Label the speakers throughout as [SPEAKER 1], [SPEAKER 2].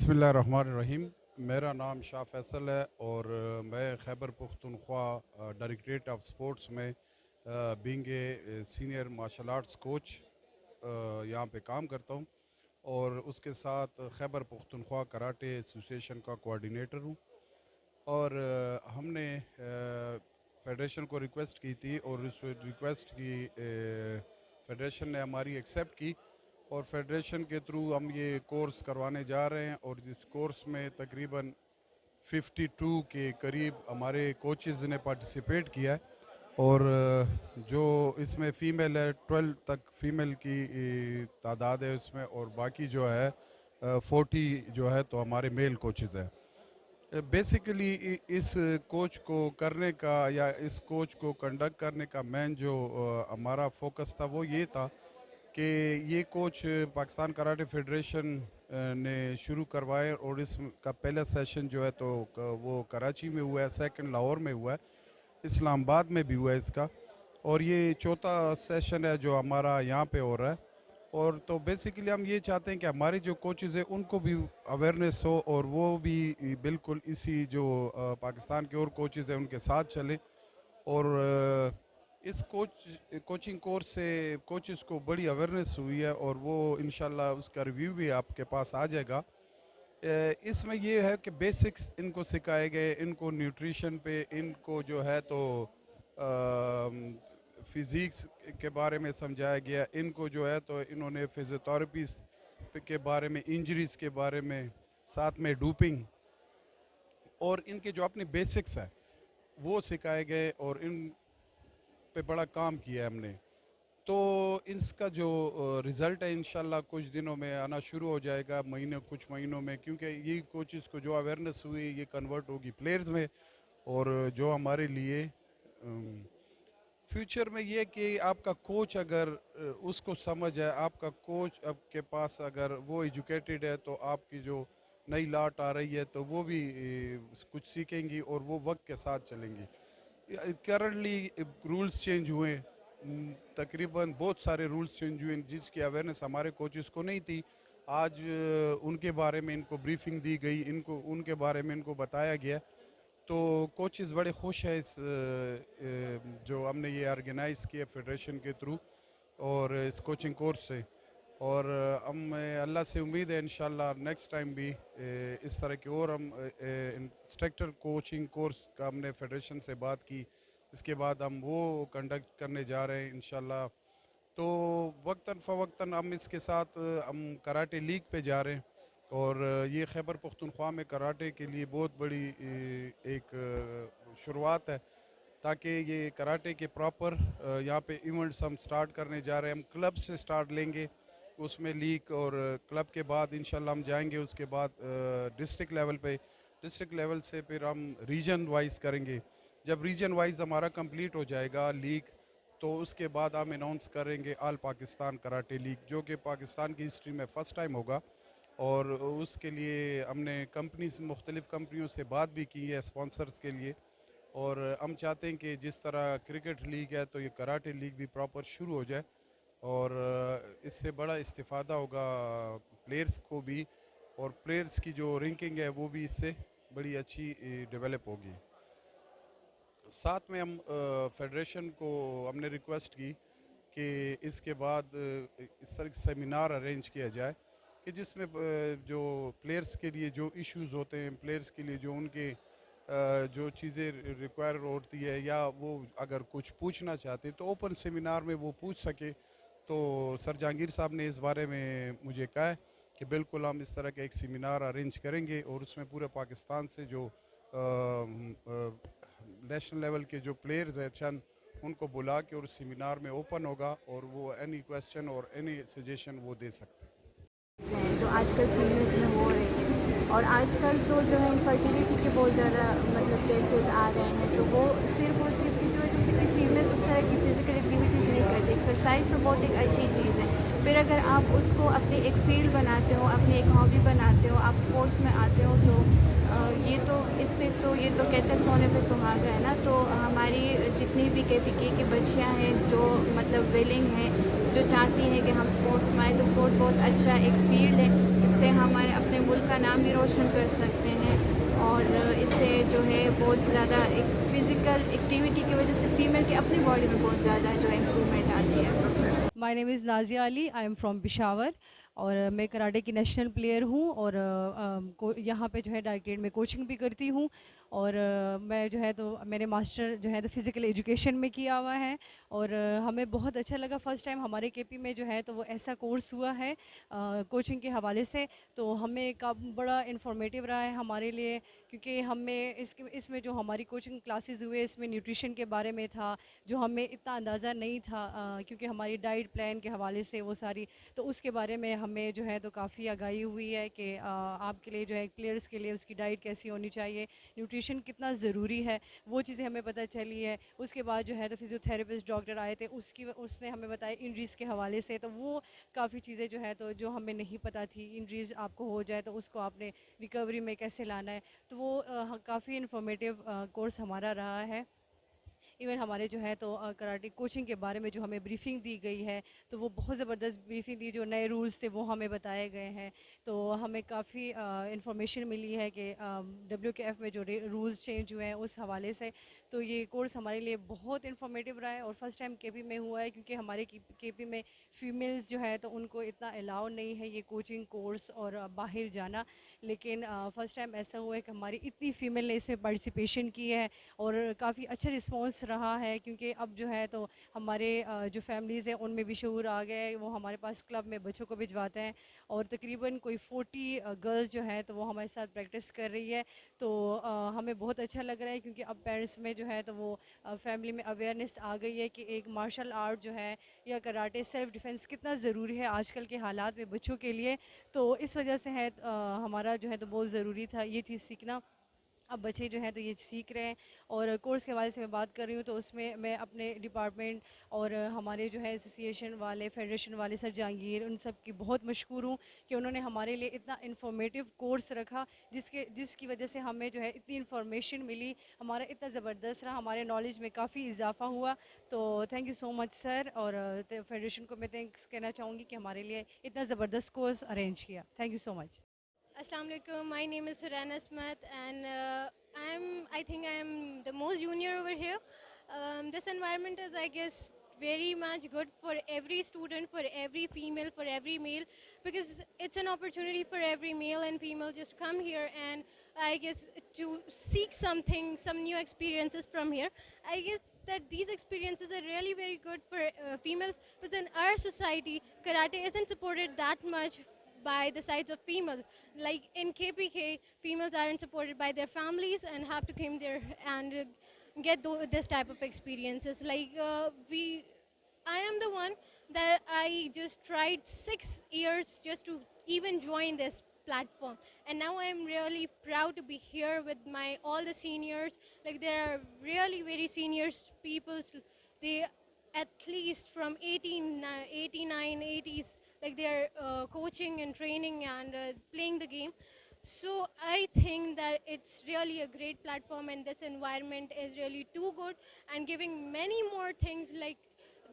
[SPEAKER 1] بسم اللہ الرحمن الرحیم. میرا نام شاہ فیصل ہے اور میں Khyber Pakhtunkhwa directorate of sports میں being a senior martial arts coach یہاں پہ کام کرتا ہوں اور اس کے ساتھ خیبر پختونخوا کراٹے ایسوسیشن کا کوآرڈینیٹر ہوں. اور ہم نے فیڈریشن کو ریکویسٹ کی تھی اور اس ریکویسٹ کی فیڈریشن نے ہماری ایکسیپٹ کی اور فیڈریشن کے تھرو ہم یہ کورس کروانے جا رہے ہیں. اور جس کورس میں تقریباً 52 کے قریب ہمارے کوچز نے پارٹیسپیٹ کیا ہے اور جو اس میں فیمیل ہے 12 تک فیمیل کی تعداد ہے اس میں, اور باقی جو ہے 40 جو ہے تو ہمارے میل کوچز ہیں. بیسیکلی اس کوچ کو کرنے کا یا اس کوچ کو کنڈکٹ کرنے کا مین جو ہمارا فوکس تھا وہ یہ تھا کہ یہ کوچ پاکستان کراٹے فیڈریشن نے شروع کروائے اور اس کا پہلا سیشن جو ہے تو وہ کراچی میں ہوا ہے, سیکنڈ لاہور میں ہوا ہے, اسلام آباد میں بھی ہوا ہے اس کا, اور یہ چوتھا سیشن ہے جو ہمارا یہاں پہ ہو رہا ہے. اور تو بیسیکلی ہم یہ چاہتے ہیں کہ ہمارے جو کوچز ہیں ان کو بھی اویئرنیس ہو اور وہ بھی بالکل اسی جو پاکستان کے اور کوچز ہیں ان کے ساتھ چلیں. اور اس کوچنگ کورس سے کوچز کو بڑی اویئرنیس ہوئی ہے اور وہ انشاءاللہ اس کا ریویو بھی آپ کے پاس آ جائے گا. اس میں یہ ہے کہ بیسکس ان کو سکھائے گئے, ان کو نیوٹریشن پہ, ان کو جو ہے تو فزیکس کے بارے میں سمجھایا گیا, ان کو جو ہے تو انہوں نے فزیوتھراپیز کے بارے میں, انجریز کے بارے میں, ساتھ میں ڈوپنگ اور ان کے جو اپنے بیسکس ہیں وہ سکھائے گئے اور ان پہ بڑا کام کیا ہے ہم نے. تو اس کا جو رزلٹ ہے انشاءاللہ کچھ دنوں میں آنا شروع ہو جائے گا, کچھ مہینوں میں, کیونکہ یہ کوچز کو جو اویئرنیس ہوئی یہ کنورٹ ہوگی پلیئرز میں. اور جو ہمارے لیے فیوچر میں یہ کہ آپ کا کوچ اگر اس کو سمجھ ہے, آپ کا کوچ آپ کے پاس اگر وہ ایجوکیٹڈ ہے تو آپ کی جو نئی لاٹ آ رہی ہے تو وہ بھی کچھ سیکھیں گی اور وہ وقت کے ساتھ چلیں گی. کرنٹلی رولز چینج ہوئے, تقریباً بہت سارے رولز چینج ہوئے جس کی اویئرنیس ہمارے کوچز کو نہیں تھی. آج ان کے بارے میں ان کو بریفنگ دی گئی, ان کے بارے میں ان کو بتایا گیا. تو کوچز بڑے خوش ہیں اس جو ہم نے یہ آرگنائز کیا فیڈریشن کے تھرو اور اس کوچنگ کورس سے. اور ہم اللہ سے امید ہے انشاءاللہ نیکسٹ ٹائم بھی اس طرح کی اور ہم انسٹرکٹر کوچنگ کورس کا ہم نے فیڈریشن سے بات کی, اس کے بعد ہم وہ کنڈکٹ کرنے جا رہے ہیں انشاءاللہ. تو وقتاً فوقتاً ہم اس کے ساتھ ہم کراٹے لیگ پہ جا رہے ہیں اور یہ خیبر پختونخوا میں کراٹے کے لیے بہت بڑی ایک شروعات ہے, تاکہ یہ کراٹے کے پراپر یہاں پہ ایونٹس ہم سٹارٹ کرنے جا رہے ہیں. ہم کلب سے سٹارٹ لیں گے اس میں لیگ, اور کلب کے بعد انشاءاللہ ہم جائیں گے اس کے بعد ڈسٹرکٹ لیول پہ, ڈسٹرکٹ لیول سے پھر ہم ریجن وائز کریں گے. جب ریجن وائز ہمارا کمپلیٹ ہو جائے گا لیگ تو اس کے بعد ہم اناؤنس کریں گے آل پاکستان کراٹے لیگ, جو کہ پاکستان کی ہسٹری میں فرسٹ ٹائم ہوگا. اور اس کے لیے ہم نے مختلف کمپنیوں سے بات بھی کی ہے اسپانسرز کے لیے, اور ہم چاہتے ہیں کہ جس طرح کرکٹ لیگ ہے تو یہ کراٹے لیگ بھی پراپر شروع ہو جائے اور اس سے بڑا استفادہ ہوگا پلیئرز کو بھی, اور پلیئرز کی جو رینکنگ ہے وہ بھی اس سے بڑی اچھی ڈیولپ ہوگی. ساتھ میں ہم فیڈریشن کو ہم نے ریکویسٹ کی کہ اس کے بعد اس طرح سیمینار ارینج کیا جائے کہ جس میں جو پلیئرز کے لیے جو ایشوز ہوتے ہیں, پلیئرز کے لیے جو ان کے جو چیزیں ریکوائر ہوتی ہے یا وہ اگر کچھ پوچھنا چاہتے تو اوپن سیمینار میں وہ پوچھ سکے. تو سر جہانگیر صاحب نے اس بارے میں مجھے کہا ہے کہ بالکل ہم اس طرح کا ایک سیمینار ارینج کریں گے اور اس میں پورے پاکستان سے جو نیشنل لیول کے جو پلیئرز ہیں چند ان کو بلا کے اور سیمینار میں اوپن ہوگا اور وہ اینی کویسچن اور اینی سجیشن وہ دے سکتے ہیں.
[SPEAKER 2] جو آج کل فیمیلز میں ہو رہی ہیں, اور آج کل تو جو ہے انفرٹیلیٹی کے بہت زیادہ کیسز آ رہے ہیں, تو وہ صرف اور صرف اسی وجہ سے کہ فیمیل اس طرح کی فزیکل ایکٹیویٹیز نہیں کرتی. ایکسرسائز تو بہت ایک اچھی چیز ہے, پھر اگر آپ اس کو اپنی ایک فیلڈ بناتے ہو, اپنی ایک ہابی بناتے ہو, آپ اسپورٹس میں آتے ہو, تو یہ تو اس سے تو یہ تو کہتے ہیں سونے پہ سہاگا ہے نا. تو ہماری جتنی بھی KPK کی بچیاں ہیں جو مطلب ویلنگ ہیں, جو چاہتی ہیں کہ ہم اسپورٹس میں آئیں, تو اسپورٹ بہت اچھا ایک فیلڈ ہے. اس سے ہمارے اپنے ملک کا نام بھی روشن کر سکتے ہیں, اور اس سے جو ہے بہت زیادہ ایک فزیکل ایکٹیویٹی کی وجہ سے فیمیل کی اپنی باڈی میں بہت زیادہ جو ہے امپرومنٹ آتی ہے.
[SPEAKER 3] مائی نیم از نازیہ علی, آئی ایم فرام پشاور, اور میں کراٹے کی نیشنل پلیئر ہوں, اور یہاں پہ جو ہے ڈائریکٹریٹ میں کوچنگ بھی کرتی ہوں, اور میں جو ہے تو میں نے ماسٹر جو ہے تو فزیکل ایجوکیشن میں کیا ہوا ہے, اور ہمیں بہت اچھا لگا. فرسٹ ٹائم ہمارے KP میں جو ہے تو وہ ایسا کورس ہوا ہے کوچنگ کے حوالے سے, تو ہمیں بڑا انفارمیٹیو رہا ہے ہمارے لیے, کیونکہ ہمیں اس میں جو ہماری کوچنگ کلاسز ہوئے اس میں نیوٹریشن کے بارے میں تھا جو ہمیں اتنا اندازہ نہیں تھا, کیونکہ ہماری ڈائٹ پلان کے حوالے سے وہ ساری, تو اس کے بارے میں ہمیں جو ہے تو کافی آگاہی ہوئی ہے کہ آپ کے لیے جو ہے پلیئرس کے لیے اس کی ڈائٹ کیسی ہونی چاہیے, نیوٹریشن کتنا ضروری ہے, وہ چیزیں ہمیں پتہ چلی ہے. اس کے بعد جو ہے تو فزیوتھراپسٹ ڈاکٹر آئے تھے, اس نے ہمیں بتایا انجریز کے حوالے سے, تو وہ کافی چیزیں جو ہے تو جو ہمیں نہیں پتہ تھی, انجریز آپ کو ہو جائے تو اس کو آپ نے ریکوری میں کیسے لانا ہے, تو وہ کافی انفارمیٹیو کورس ہمارا رہا ہے. ایون ہمارے جو ہے تو کراٹے کوچنگ کے بارے میں جو ہمیں بریفنگ دی گئی ہے تو وہ بہت زبردست بریفنگ دی, جو نئے رولز تھے وہ ہمیں بتائے گئے ہیں, تو ہمیں کافی انفارمیشن ملی ہے کہ WKF میں جو رولز چینج ہوئے ہیں اس حوالے سے. تو یہ کورس ہمارے لیے بہت انفارمیٹیو رہا ہے, اور فرسٹ ٹائم KP میں ہوا ہے, کیونکہ ہمارے KP میں فیمیلز جو ہے تو ان کو اتنا الاؤ نہیں ہے یہ کوچنگ کورس اور باہر جانا, لیکن فرسٹ ٹائم ایسا ہوا ہے کہ ہماری اتنی فیمیل نے اس میں پارٹیسپیشن کی ہے, اور کافی اچھا رسپانس رہا ہے, کیونکہ اب جو ہے تو ہمارے جو فیملیز ہیں ان میں بھی شعور آ گیا ہے, وہ ہمارے پاس کلب میں بچوں کو بھجواتے ہیں, اور تقریباً کوئی 40 گرلز جو ہے تو وہ ہمارے ساتھ پریکٹس کر رہی ہے. تو ہمیں بہت اچھا لگ رہا ہے, کیونکہ اب پیرنٹس میں جو ہے تو وہ فیملی میں اویئرنیس آ گئی ہے کہ ایک مارشل آرٹ جو ہے یا کراٹے سیلف ڈیفینس کتنا ضروری ہے آج کل کے حالات میں بچوں کے لیے. تو اس وجہ سے ہے ہمارا جو ہے تو بہت ضروری تھا یہ چیز سیکھنا. اب بچے جو ہیں تو یہ سیکھ رہے ہیں, اور کورس کے حوالے سے میں بات کر رہی ہوں تو اس میں میں اپنے ڈپارٹمنٹ اور ہمارے جو ہے ایسوسیشن والے, فیڈریشن والے, سر جہانگیر, ان سب کی بہت مشکور ہوں کہ انہوں نے ہمارے لیے اتنا انفارمیٹیو کورس رکھا, جس کی وجہ سے ہمیں جو ہے اتنی انفارمیشن ملی, ہمارا اتنا زبردست رہا, ہمارے نالج میں کافی اضافہ ہوا. تو تھینک یو سو مچ سر, اور فیڈریشن کو میں تھینکس کہنا چاہوں گی کہ ہمارے لیے اتنا زبردست کورس ارینج کیا. Thank you so much.
[SPEAKER 4] Assalamu alaikum. My name is Surana Asmat, and I think I am the most junior over here. This environment is, I guess, very much good for every student, for every female, for every male, because it's an opportunity for every male and female just to come here and, I guess, to seek something, some new experiences from here. I guess that these experiences are really very good for females, because in our society, karate isn't supported that much by the sides of females. Like in KPK, females aren't supported by their families and have to come there and get this type of experiences. Like I am the one that I just tried 6 years just to even join this platform, and now I am really proud to be here with all the seniors. Like there are really very senior people. They at least from 89, 80s, like they're coaching and training and playing the game. So I think that it's really a great platform, and this environment is really too good and giving many more things like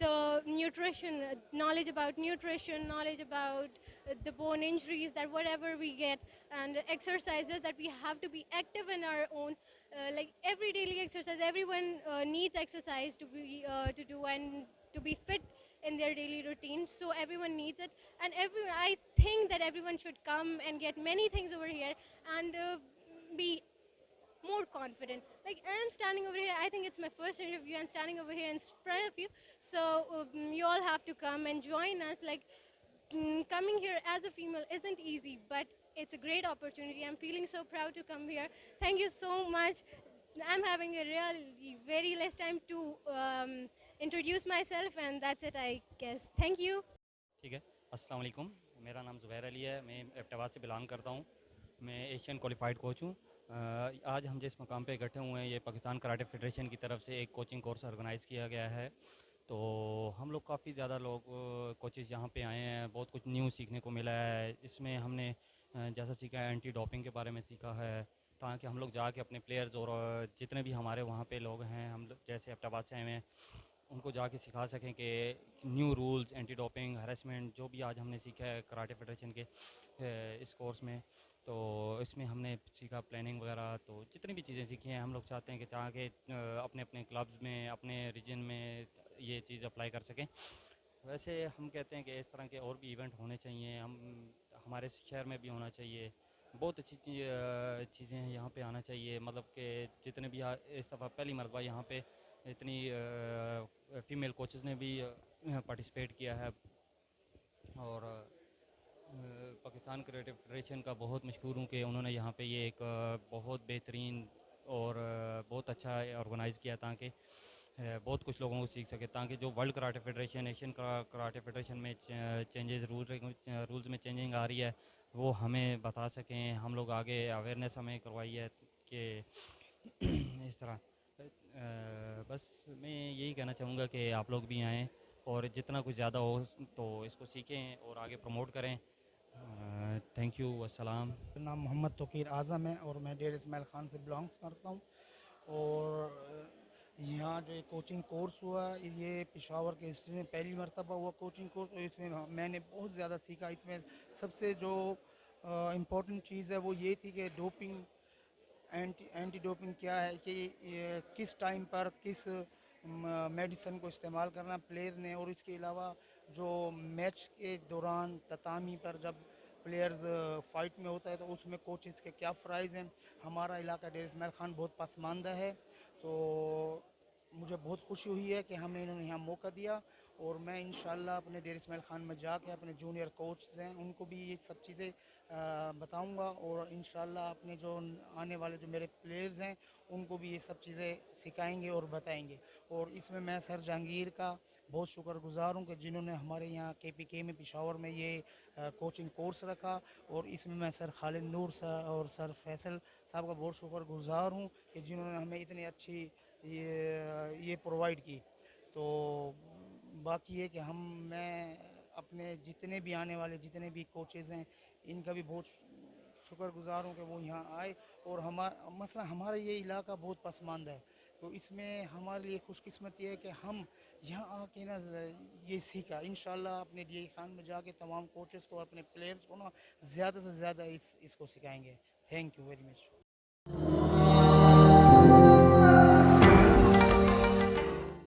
[SPEAKER 4] the nutrition, knowledge about nutrition, knowledge about the bone injuries, that whatever we get, and exercises that we have to be active in our own, like every daily exercise. Everyone needs exercise to do and to be fit in their daily routine. So everyone needs it, and I think that everyone should come and get many things over here and be more confident. Like I'm standing over here, I think it's my first interview and standing over here in front of you. So you all have to come and join us. Like coming here as a female isn't easy, but it's a great opportunity. I'm feeling so proud to come here. Thank you so much. I'm having a really very less time to introduce myself, and that's it, I guess. Thank you.
[SPEAKER 5] ٹھیک ہے. السلام علیکم. میرا نام زبیر علی ہے, میں Abbott سے belong کرتا ہوں. میں ایشین کوالیفائڈ کوچ ہوں. آج ہم جس مقام پہ اکٹھے ہوئے ہیں یہ پاکستان کراٹے فیڈریشن کی طرف سے ایک کوچنگ کورس آرگنائز کیا گیا ہے. تو ہم لوگ کافی زیادہ لوگ کوچز یہاں پہ آئے ہیں, بہت کچھ نیو سیکھنے کو ملا ہے. اس میں ہم نے جیسا سیکھا ہے اینٹی ڈوپنگ کے بارے میں سیکھا ہے, تاکہ ہم لوگ جا کے اپنے پلیئرز اور جتنے بھی ہمارے وہاں پہ لوگ ہیں، ہم لوگ جیسے ایبٹ آباد سے آئے ہوئے ہیں، ان کو جا کے سکھا سکیں کہ new rules, anti doping, harassment, جو بھی آج ہم نے سیکھا ہے کراٹے فیڈریشن کے اس کورس میں، تو اس میں ہم نے سیکھا پلاننگ وغیرہ، تو جتنی بھی چیزیں سیکھی ہیں ہم لوگ چاہتے ہیں کہ تاکہ اپنے اپنے کلبز میں، اپنے ریجن میں یہ چیز اپلائی کر سکیں. ویسے ہم کہتے ہیں کہ اس طرح کے اور بھی ایونٹ ہونے چاہیے، ہمارے شہر میں بھی ہونا چاہیے. بہت اچھی چیزیں ہیں یہاں پہ آنا چاہیے، مطلب کہ جتنے بھی اس دفعہ پہلی مرتبہ یہاں پہ اتنی فیمیل کوچز نے بھی پارٹیسپیٹ کیا ہے. اور پاکستان کراٹے فیڈریشن کا بہت مشکور ہوں کہ انہوں نے یہاں پہ یہ ایک بہت بہترین اور بہت اچھا آرگنائز کیا تاکہ بہت کچھ لوگوں کو سیکھ سکے، تاکہ جو world karate federation, Asian karate federation میں چینجز، رولز میں چینجنگ آ رہی ہے، وہ ہمیں بتا سکیں. ہم لوگ آگے اویئرنیس ہمیں کروائی ہے کہ اس طرح. بس میں یہی کہنا چاہوں گا کہ آپ لوگ بھی آئیں اور جتنا کچھ زیادہ ہو تو اس کو سیکھیں اور آگے پروموٹ کریں. تھینک یو، السلام.
[SPEAKER 6] میرا نام محمد توقیر اعظم ہے اور میں ڈیر اسماعیل خان سے بلانگس کرتا ہوں. اور یہاں جو کوچنگ کورس ہوا، یہ پشاور کے ہسٹری میں پہلی مرتبہ ہوا کوچنگ کورس، اور اس میں میں نے بہت زیادہ سیکھا. اس میں سب سے جو امپورٹنٹ چیز ہے وہ یہ تھی کہ ڈوپنگ، اینٹی ڈوپنگ کیا ہے، کہ کس ٹائم پر کس میڈیسن کو استعمال کرنا پلیئر نے، اور اس کے علاوہ جو میچ کے دوران تتامی پر جب پلیئرز فائٹ میں ہوتا ہے تو اس میں کوچز کے کیا فرائض ہیں. ہمارا علاقہ ڈیر اسماعیل خان بہت پسماندہ ہے، تو مجھے بہت خوشی ہوئی ہے کہ ہمیں انہوں نے یہاں موقع دیا، اور میں انشاءاللہ اپنے ڈیر اسماعیل خان میں جا کے اپنے جونیئر کوچز ہیں ان کو بھی یہ سب چیزیں بتاؤں گا، اور انشاءاللہ اپنے جو آنے والے جو میرے پلیئرز ہیں ان کو بھی یہ سب چیزیں سکھائیں گے اور بتائیں گے. اور اس میں سر جہانگیر کا بہت شکر گزار ہوں کہ جنہوں نے ہمارے یہاں KPK میں پشاور میں یہ کوچنگ کورس رکھا، اور اس میں سر خالد نور سر اور سر فیصل صاحب کا بہت شکر گزار ہوں کہ جنہوں نے ہمیں اتنی اچھی یہ پرووائڈ کی. تو باقی یہ کہ میں اپنے جتنے بھی آنے والے جتنے بھی کوچز ہیں ان کا بھی بہت شکر گزار ہوں کہ وہ یہاں آئے. اور مثلا ہمارا یہ علاقہ بہت پسماندہ ہے، تو اس میں ہمارے لیے خوش قسمتی ہے کہ ہم یہاں آ کے یہ سیکھا. انشاءاللہ اپنے DI خان میں جا کے تمام کوچز کو، اپنے پلیئرز کو زیادہ سے زیادہ اس کو سکھائیں گے. Thank you very much.